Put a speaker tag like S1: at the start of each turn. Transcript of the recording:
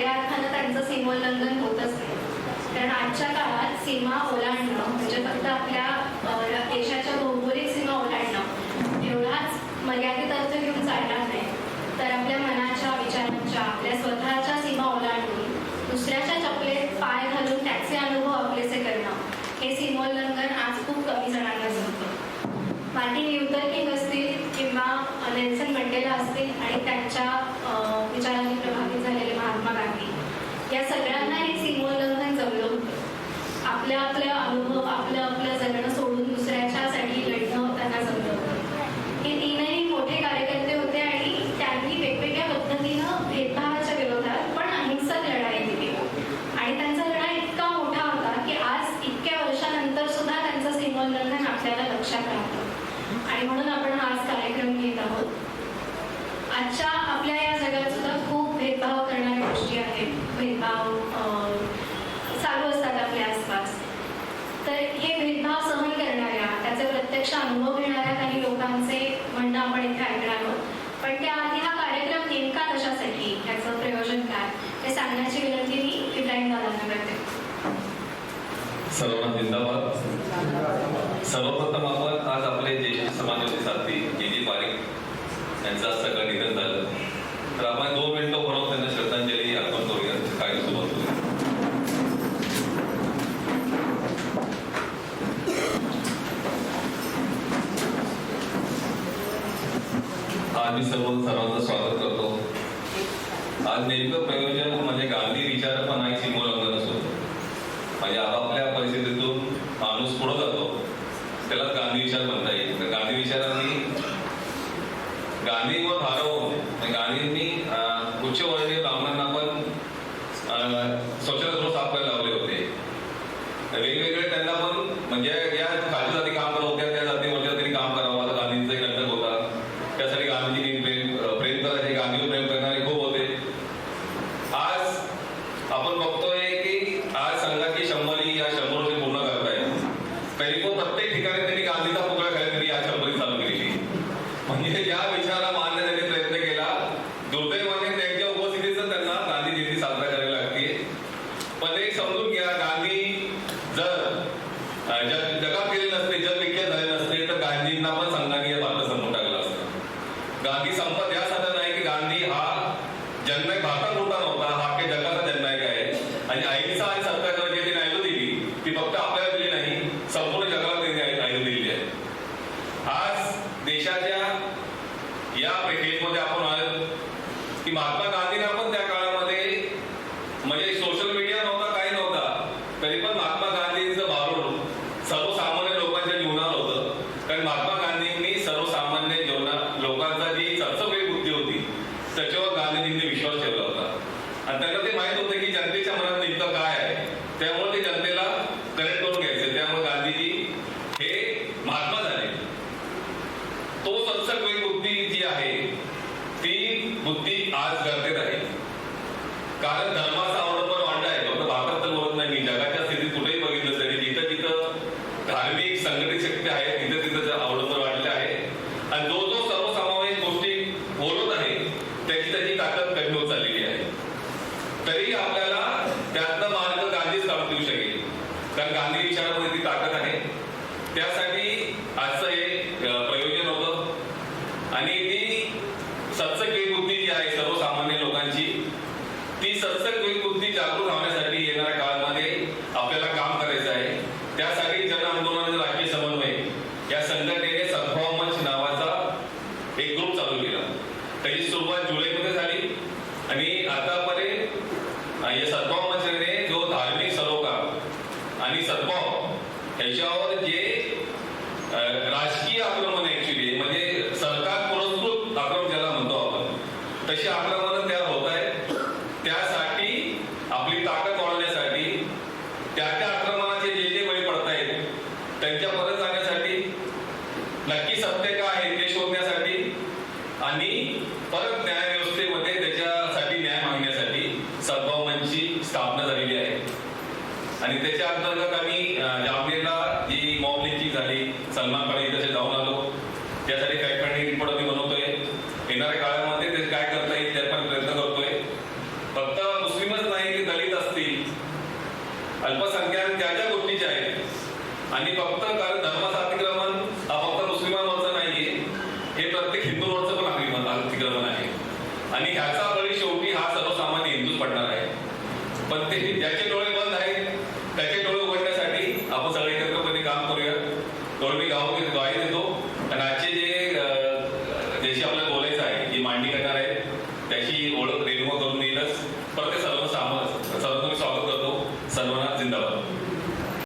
S1: खऱ्या अर्थानं त्यांचं सीमोल्लंघन होतच नाही. कारण आजच्या काळात सीमा ओलांडणं म्हणजे फक्त आपल्या देशाच्या भौगोलिक सीमा ओलांडणं एवढाच मर्यादित अर्थ घेऊन चालणार नाही, तर आपल्या मनाच्या, विचारांच्या, आपल्या स्वतःच्या सीमा ओलांडून दुसऱ्याच्या चपलेत पाय घालून त्याचे अनुभव आपलेसे करणं हे सीमोल्लंघन आज खूप कमी जणांना जमतं. मार्टिन ल्यूथर किंग असतील किंवा नेल्सन मंडेला असतील आणि त्यांच्या विचारांनी प्रभावित झालेले महात्मा गांधी या सगळ्यांना हे सीमोल्लंघन जमलं होतं. आपल्या आपल्या अनुभव, आपलं आपलं जगणं सोडून दुसऱ्याच्यासाठी लढणं त्यांना जमलं होतं. हे तीनही मोठे कार्यकर्ते होते आणि त्यांनी वेगवेगळ्या पद्धतीनं भेदभावाच्या विरोधात पण अहिंसक लढाई दिली आणि त्यांचा लढा इतका मोठा होता की आज इतक्या वर्षानंतर सुद्धा त्यांचं सीमोल्लंघन आपल्याला लक्षात राहतं. आणि म्हणून आपण हा आज कार्यक्रम घेत आहोत. आजच्या आपल्या या जगात सुद्धा खूप भेदभाव करणाऱ्या गोष्टी आहेत, भेदभाव चालू असतात आपल्या आसपास. तर हे भेदभाव सहन करणाऱ्या, त्याचे प्रत्यक्ष अनुभव घेणाऱ्या काही लोकांचे म्हणणं आपण इथे ऐकणार आहोत. पण त्याआधी हा कार्यक्रम नेमका कशासाठी, त्याचं प्रयोजन काय हे सांगण्याची विनंती मी इब्राहिम दादांना करते.
S2: सर्वांना जिंदाबाद. सर्वप्रथम आपण आज आपले ज्येष्ठ समाजवादी साथी जी पारिक यांचं आज सगळं निधन झालं, तर आपण 2 मिनिटं म्हणून त्यांना श्रद्धांजली अर्पण करूया. काय सुरुवात करूया. आज मी सर्वांचं स्वागत करतो. आज नेमकं प्रयोजन म्हणजे गांधी विचार पण आहे सीमोल्लंघन असतो. म्हणजे आपापल्या परिस्थितीतून माणूस पुढे जातो, त्याला गांधी विचार म्हणता येईल. गांधी विचारांनी गांधीवर भारवून गांधींनी उच्चवर्णीय ब्राह्मणांना पण स्वच्छता स्थापना लावले होते. वेगवेगळे त्यांना पण म्हणजे या खालच्या जाती काम करत होत्या, त्या जातीवरच्या त्यांनी काम करावं असं गांधींचा एक नाटक होता. त्यासाठी गांधीजी प्रेम करायचे, गांधीवर प्रेम करणारे खूप होते. आज आपण बघतोय की आज संघाची 100 या 100 वर्षे पूर्ण करताय, तरी पण प्रत्येक ठिकाणी त्यांनी गांधीचा पुतळा खाली या 100 चालू केलेली. म्हणजे या विचाराला मान्य त्यांनी प्रयत्न केला. दुर्दैवाने त्यांच्या उपस्थितीचं त्यांना गांधी जयंती साजरा करावी लागते. पण एक समजून घ्या, गांधी जर जगात गेले नसते, जग विख्यात झाले नसते, तर गांधींना पण संघाने भारत संपून टाकलं असतं. गांधी संपत यासाठी नाही की गांधी हा जन्म भारतात मोठा नव्हता, हा काही जगाचा जन्मायक आहे. आणि अहिंसा आणि सत्याग्रह जी आयु दिली ती फक्त आपल्याला दिली नाही, संपूर्ण जगाला त्यांनी आयु दिलेली आहे. आज देशाच्या या फेजमध्ये आपण आहोत की महात्मा गांधींना पण त्या काळामध्ये म्हणजे सोशल मीडिया नव्हता, काही नव्हता, तरी पण महात्मा गांधींचं भारूड सर्वसामान्य लोकांच्या जीवनावर होतं. कारण महात्मा गांधींनी सर्वसामान्य लोकांचा जी चर्चवेळी बुद्धी होती त्याच्यावर गांधीजींनी विश्वास ठेवला होता. आणि त्यांना ते माहित होतं की जनतेच्या मनात नेमकं काय आहे, त्यामुळे ते जनतेला कनेक्ट करून घ्यायचे. त्यामुळे गांधीजी हे महात्मा झाले. तो सत्सगवेळी बुद्धी जी आहे ती बुद्धी आज गरजेत आहे. कारण धर्माचा अवलंबन वाढला आहे. फक्त भारतात तर बोलत नाही, मी जगाच्या स्थितीत कुठेही बघितलं तरी जिथं जिथं धार्मिक संघटित शक्ती आहे तिथं तिथं अवलंबन वाढले आहे. आणि जो जो सर्वसमावेश गोष्टी बोलत आहे त्याची ताकद कमी होत चाललेली आहे. तरी आपल्याला त्यातनं मार्ग गांधीच काढून देऊ शकेल, कारण गांधी विचारामध्ये ती ताकद आहे. त्यासाठी आजचं हे प्रयोजन होतं. आणि ती सत्सगवेळी बुद्धी जी आहे सर्वसामान्य लोकांची, ती सत्सगवेळी बुद्धी जागृत होण्यासाठी येणाऱ्या काळामध्ये आपल्याला काम करायचं आहे. त्यासाठी जन आंदोलन राष्ट्रीय समन्वय या संघटनेने सद्भाव मंच नावाचा एक ग्रुप चालू केला. त्याची सुरुवात जुलैमध्ये झाली आणि आतापर्यंत या सद्भाव मंचाने जो धार्मिक सरोकार आणि सद्भाव याच्यावर जे राजकीय आक्रमण ऍक्च्युली म्हणजे सरकार पुरस्कृत आक्रमण ज्याला म्हणतो आपण, तशी आक्रमण तयार होत आहे. त्यासाठी आपली ताकद वाढवण्यासाठी, त्या आक्रमणाचे जे बळी पडतायत त्यांच्यापर्यंत जाण्यासाठी, नक्की सत्य काय आहे ते शोधण्यासाठी आणि परत न्यायव्यवस्थेमध्ये त्याच्यासाठी न्याय मागण्यासाठी सद्भाव मंचची स्थापना झालेली आहे. आणि त्याच्या अंतर्गत आम्ही जामनेरला जी मॉब लिंचिंग झाली, सलमान खान इथे जाऊन आलो. त्यासाठी काही रिपोर्ट आम्ही बनवतोय. येणाऱ्या काळामध्ये ते काय करता येईल त्या पण प्रयत्न करतोय. फक्त मुस्लिमच असतील, अल्पसंख्याक ज्या ज्या गोष्टीच्या आहेत, आणि फक्त कारण धर्माचं अतिक्रमण हा फक्त मुस्लिमांवरचं नाहीये, हे प्रत्येक हिंदूंवरचं पण अतिक्रमण आहे. आणि ह्याचा बळी शेवटी हा सर्वसामान्य हिंदूच पडणार आहे. पण ते ज्याचे डोळे बंद आहेत त्याचे डोळे उघडण्यासाठी आपण सगळे एकत्रपणे काम करूया. म्हणून मी ग्वाही देतो. आणि आजचे ज्याशी आपल्याला बोलायचं आहे, जी मांडणी करणार आहे त्याची ओळख रेणुका करून येईलच. परत ते सर्व